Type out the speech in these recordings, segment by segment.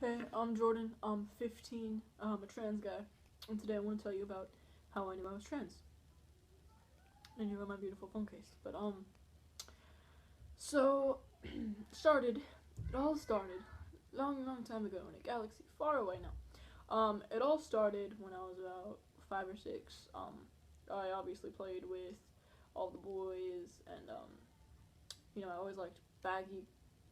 Hey, I'm Jordan. I'm 15. I'm a trans guy, and today I want to tell you about how I knew I was trans. And you got my beautiful phone case. So started. It all started long time ago in a galaxy far away now. It all started when I was about 5 or 6. I obviously played with all the boys, and I always liked baggy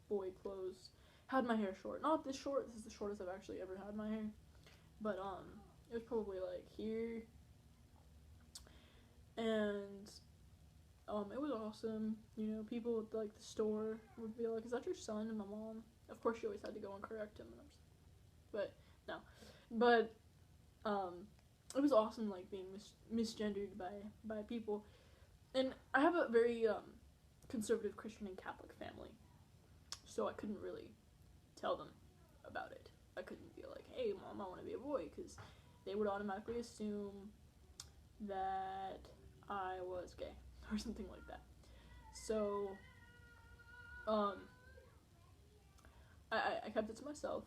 boy clothes. Had my hair short, not this short. This is the shortest I've actually ever had my hair. But it was probably like here, and it was awesome. People at like the store would be like, "Is that your son?" And my mom, of course, she always had to go and correct him, and I'm just, but no, but it was awesome, like being misgendered by people, and I have a very conservative Christian and Catholic family, so I couldn't really tell them about it. I couldn't be like, "Hey, mom, I want to be a boy," because they would automatically assume that I was gay or something like that. So, um, I kept it to myself.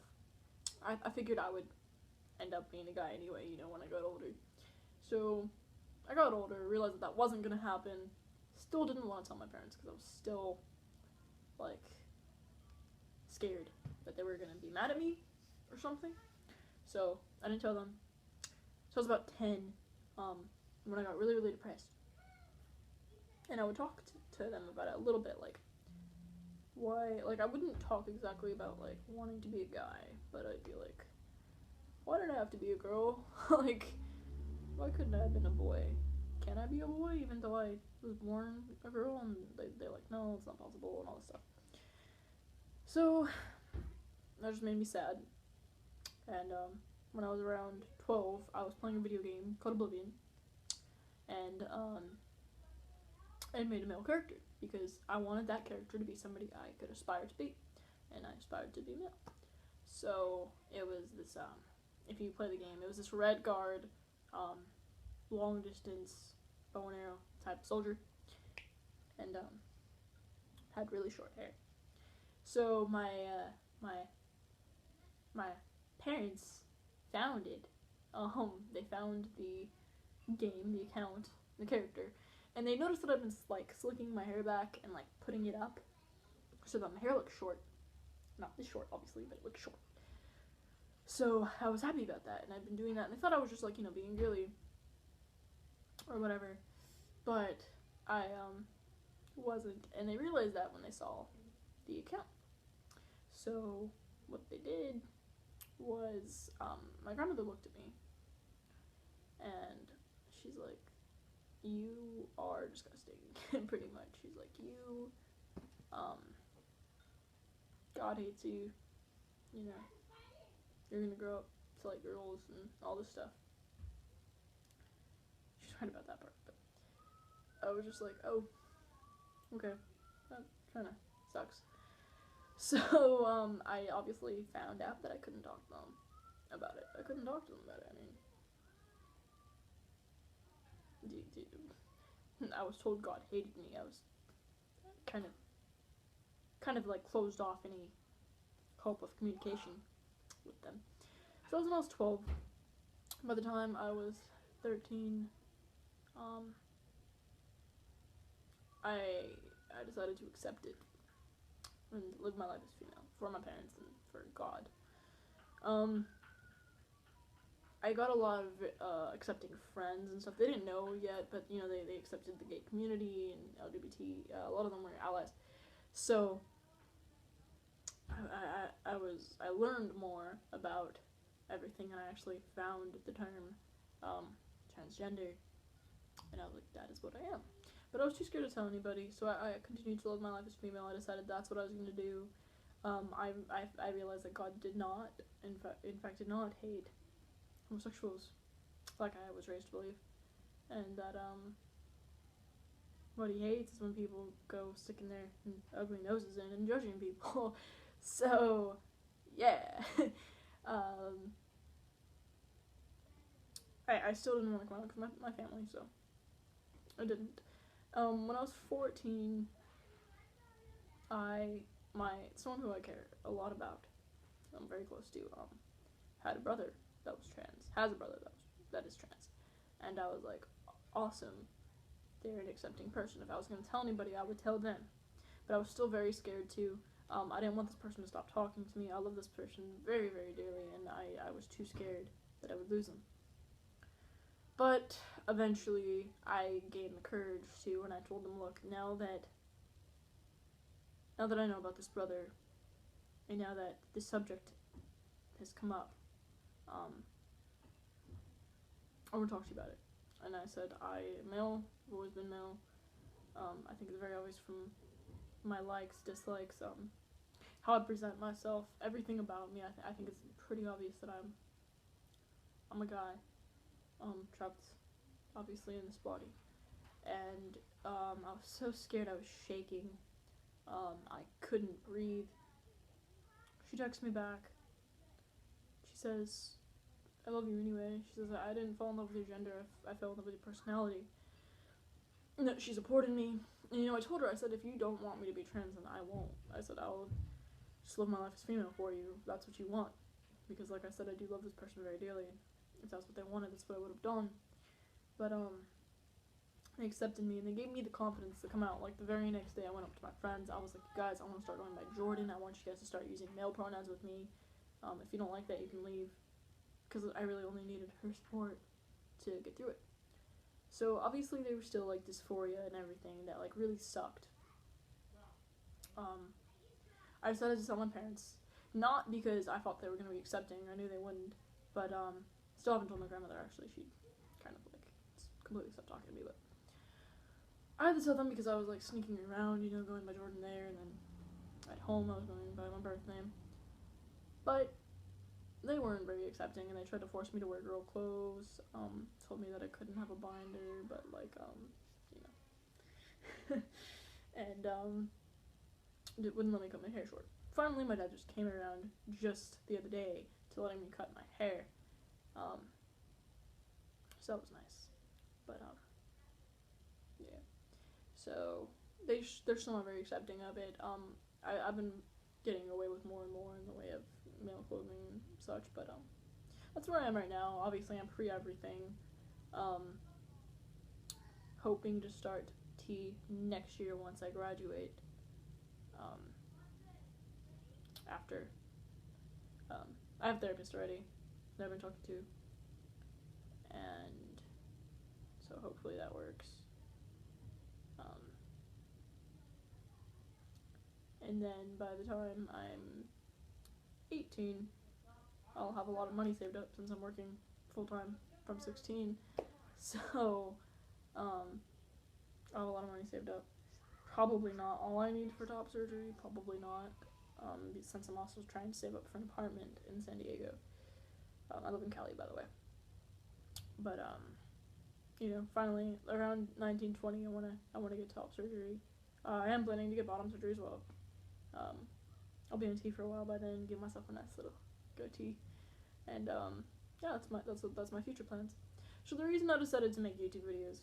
I figured I would end up being a guy anyway, when I got older. So, I got older, realized that wasn't gonna happen. Still didn't want to tell my parents because I was still, like, scared that they were gonna be mad at me or something. So, I didn't tell them. So, I was about 10 when I got really depressed. And I would talk to them about it a little bit, like, why, like, I wouldn't talk exactly about, like, wanting to be a guy, but I'd be like, why did I have to be a girl? Like, why couldn't I have been a boy? Can I be a boy even though I was born a girl? And they're like, no, it's not possible, and all this stuff. So, that just made me sad. And, when I was around 12, I was playing a video game called Oblivion, and, I made a male character because I wanted that character to be somebody I could aspire to be, and I aspired to be male. So it was this. If you play the game, it was this red guard, um, long distance bow and arrow type soldier, and had really short hair. So my my parents found it. They found the game, the account, the character, and they noticed that I've been like slicking my hair back and like putting it up so that my hair looks short. Not this short, obviously, but it looks short. So I was happy about that, and I've been doing that, and they thought I was just like being girly or whatever, but I wasn't, and they realized that when they saw the account. So what they did was my grandmother looked at me, and she's like, "You are disgusting," pretty much. She's like, "You, um, God hates you. You know, you're gonna grow up to like girls and all this stuff." She's right about that part, but I was just like, "Oh, okay, that kind of sucks." So I obviously found out that I couldn't talk to them about it. I couldn't talk to them about it. I was told God hated me. I was kind of like closed off any hope of communication with them. So that was when I was 12. By the time I was 13, um, I decided to accept it and live my life as female for my parents and for God. Um, I got a lot of accepting friends and stuff. They didn't know yet, but they accepted the gay community and LGBT. A lot of them were allies. So I learned more about everything, and I actually found the term transgender, and I was like, that is what I am. But I was too scared to tell anybody, so I continued to live my life as female. I decided that's what I was going to do. I realized that God did not, in fact, did not hate homosexuals like I was raised to believe, and that what he hates is when people go sticking their ugly noses in and judging people. So yeah, um, I still didn't want to come out because my family, so I didn't. When I was 14, someone who I care a lot about I'm very close to, had a brother that was trans, has a brother that is trans, and I was like, awesome, they're an accepting person. If I was going to tell anybody, I would tell them, but I was still very scared too. I didn't want this person to stop talking to me. I love this person very, very dearly, and I was too scared that I would lose him. But eventually, I gained the courage to, and I told them, look, now that I know about this brother, and now that this subject has come up, I want to talk to you about it. And I said, I am male, I've always been male. I think it's very obvious from my likes, dislikes, how I present myself, everything about me. I think it's pretty obvious that I'm a guy, trapped obviously in this body. And I was so scared, I was shaking. I couldn't breathe. She texts me back. She says, I love you anyway. She says, I didn't fall in love with your gender, I fell in love with your personality. And that she supported me. And, I told her, I said, if you don't want me to be trans, then I won't. I said, I'll just live my life as female for you, if that's what you want. Because, like I said, I do love this person very dearly. If that's what they wanted, that's what I would have done. But, they accepted me, and they gave me the confidence to come out. Like, the very next day, I went up to my friends. I was like, guys, I want to start going by Jordan. I want you guys to start using male pronouns with me. If you don't like that, you can leave. Because I really only needed her support to get through it. So, obviously, there was still, like, dysphoria and everything that, like, really sucked. I decided to tell my parents. Not because I thought they were going to be accepting. I knew they wouldn't. But, still haven't told my grandmother, actually. She kind of, like, completely stopped talking to me, but I had to tell them because I was, like, sneaking around, going by Jordan there, and then at home I was going by my birth name. But they weren't very accepting, and they tried to force me to wear girl clothes, told me that I couldn't have a binder, but, like, and, it wouldn't let me cut my hair short. Finally, my dad just came around just the other day to letting me cut my hair, so that was nice, but, yeah, so they're still not very accepting of it. I've been getting away with more and more in the way of male clothing and such, but, that's where I am right now. Obviously, I'm pre-everything, hoping to start T next year once I graduate, after, I have a therapist already that I've been talking to, and so hopefully that works. And then by the time I'm 18, I'll have a lot of money saved up since I'm working full-time from 16. So, I'll have a lot of money saved up. Probably not all I need for top surgery, probably not, since I'm also trying to save up for an apartment in San Diego. I live in Cali, by the way. But, finally, around 19, 20, I wanna get top surgery. I am planning to get bottom surgery as well. I'll be in T for a while by then, give myself a nice little goatee, and yeah, that's my future plans. So the reason I decided to make YouTube videos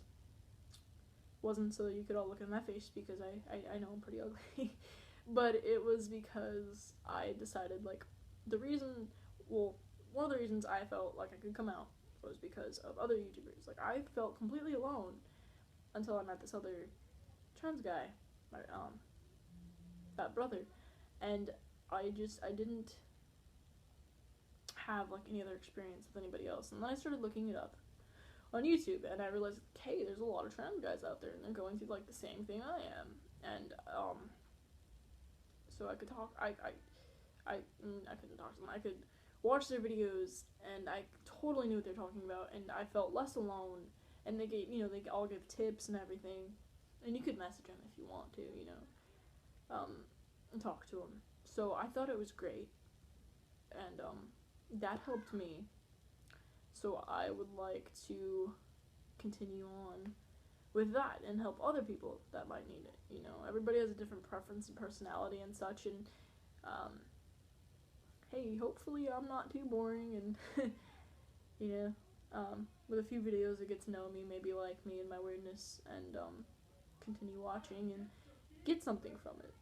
wasn't so you could all look at my face, because I know I'm pretty ugly, but it was because I decided, like, one of the reasons I felt like I could come out was because of other YouTubers. Like, I felt completely alone until I met this other trans guy, that brother, and I didn't have, like, any other experience with anybody else. And then I started looking it up on YouTube, and I realized, hey, there's a lot of trans guys out there, and they're going through, like, the same thing I am. And so I could talk. I couldn't talk to them. I could watch their videos, and I totally knew what they're talking about, and I felt less alone. And they gave, they all give tips and everything, and you could message them if you want to, and talk to them. So I thought it was great, and that helped me. So I would like to continue on with that and help other people that might need it. Everybody has a different preference and personality and such, and hey, hopefully I'm not too boring, and with a few videos that get to know me, maybe like me and my weirdness, and continue watching and get something from it.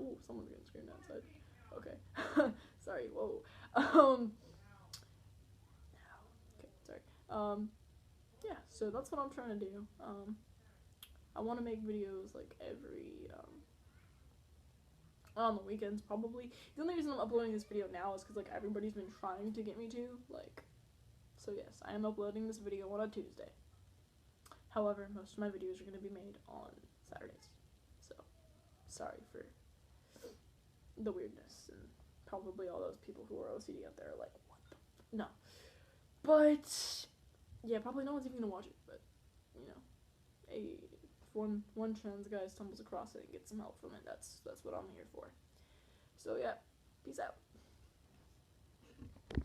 Ooh, someone's getting screamed outside. Okay. Sorry. sorry, whoa. Okay, sorry. Yeah, so that's what I'm trying to do. I want to make videos like every on the weekends probably. The only reason I'm uploading this video now is because like everybody's been trying to get me to, like, so yes, I am uploading this video on a Tuesday. However, most of my videos are going to be made on Saturdays, so sorry for the weirdness, and probably all those people who are OCD out there are like, what the no. But yeah, probably no one's even gonna watch it, but you know, one trans guy stumbles across it and gets some help from it, that's what I'm here for. So yeah, peace out.